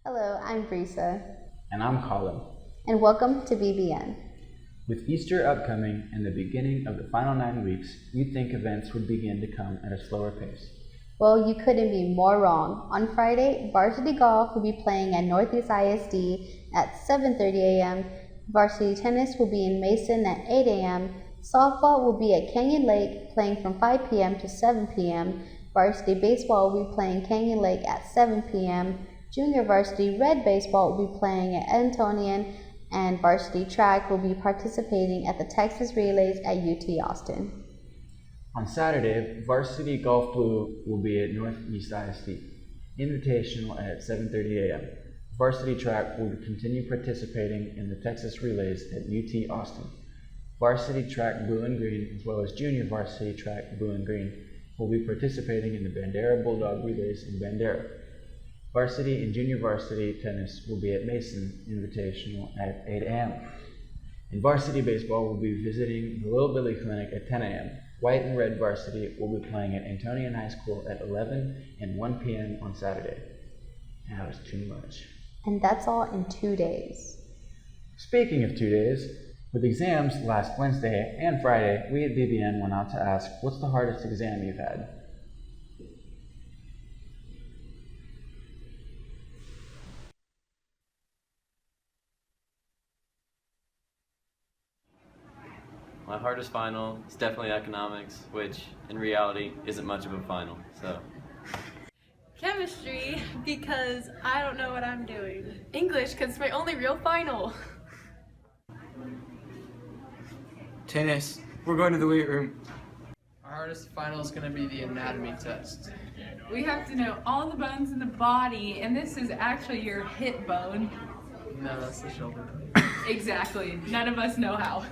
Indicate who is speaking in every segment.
Speaker 1: Hello, I'm Brisa.
Speaker 2: And I'm Kalan.
Speaker 1: And welcome to BBN.
Speaker 2: With Easter upcoming and the beginning of the final 9 weeks, you'd think events would begin to come at a slower pace.
Speaker 1: Well, you couldn't be more wrong. On Friday, varsity golf will be playing at Northeast ISD at 7:30 a.m. Varsity tennis will be in Mason at 8 a.m. Softball will be at Canyon Lake playing from 5 p.m. to 7 p.m. Varsity baseball will be playing Canyon Lake at 7 p.m. Junior varsity red baseball will be playing at Antonian, and varsity track will be participating at the Texas Relays at UT Austin.
Speaker 2: On Saturday, varsity golf blue will be at Northeast ISD. Invitational at 7:30 a.m. Varsity track will continue participating in the Texas Relays at UT Austin. Varsity track blue and green, as well as junior varsity track blue and green, will be participating in the Bandera Bulldog Relays in Bandera. Varsity and junior varsity tennis will be at Mason Invitational at 8 a.m. And varsity baseball will be visiting the Little Billie Clinic at 10 a.m. White and red varsity will be playing at Antonian High School at 11 and 1 p.m. on Saturday. That was too much.
Speaker 1: And that's all in 2 days.
Speaker 2: Speaking of 2 days, with exams last Wednesday and Friday, we at BBN went out to ask, what's the hardest exam you've had?
Speaker 3: My hardest final is definitely economics, which in reality isn't much of a final, so.
Speaker 4: Chemistry, because I don't know what I'm doing. English, because it's my only real final.
Speaker 5: Tennis. We're going to the weight room.
Speaker 6: Our hardest final is going to be the anatomy test.
Speaker 7: We have to know all the bones in the body, and this is actually your hip bone.
Speaker 6: No, that's the shoulder.
Speaker 7: Exactly. None of us know how.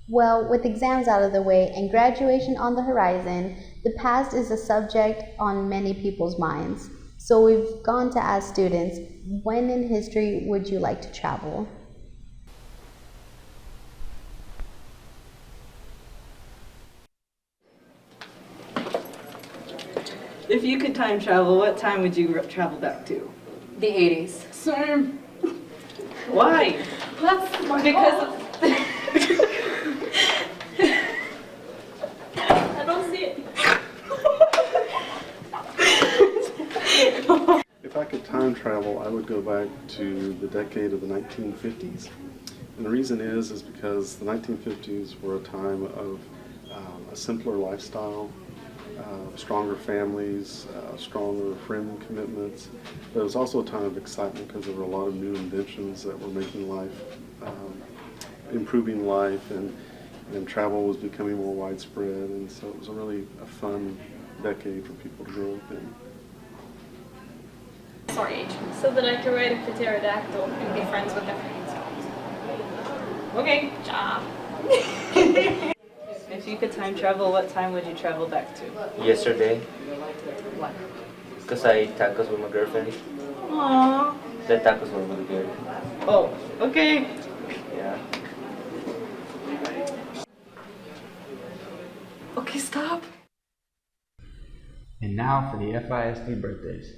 Speaker 1: Well, with exams out of the way and graduation on the horizon, the past is a subject on many people's minds. So we've gone to ask students, when in history would you like to travel?
Speaker 8: If you could time travel, what time would you travel back to?
Speaker 4: The 80s.
Speaker 7: Same.
Speaker 8: Why?
Speaker 4: That's my
Speaker 8: Because
Speaker 4: I don't see it.
Speaker 9: If I could time travel, I would go back to the decade of the 1950s. And the reason is because the 1950s were a time of a simpler lifestyle, stronger families, stronger friend commitments. But it was also a time of excitement because there were a lot of new inventions that were making life, improving life, and travel was becoming more widespread. And so it was a really fun decade for people to grow up in.
Speaker 4: Sorry, so that I can ride a pterodactyl and be friends with everyone.
Speaker 8: okay.
Speaker 4: Job.
Speaker 8: If you could time travel, what time would you travel back to?
Speaker 10: Yesterday,
Speaker 8: Why?
Speaker 10: because I ate tacos with my girlfriend.
Speaker 8: Aww.
Speaker 10: The tacos were really good.
Speaker 8: Oh, okay.
Speaker 10: Yeah.
Speaker 8: Okay, stop.
Speaker 2: And now for the FISD birthdays.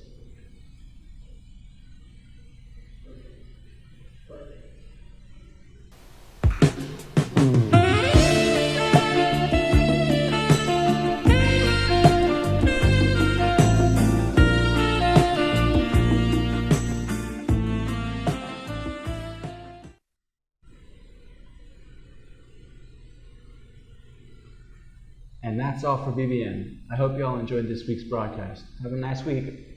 Speaker 2: And that's all for BBN. I hope you all enjoyed this week's broadcast. Have a nice week.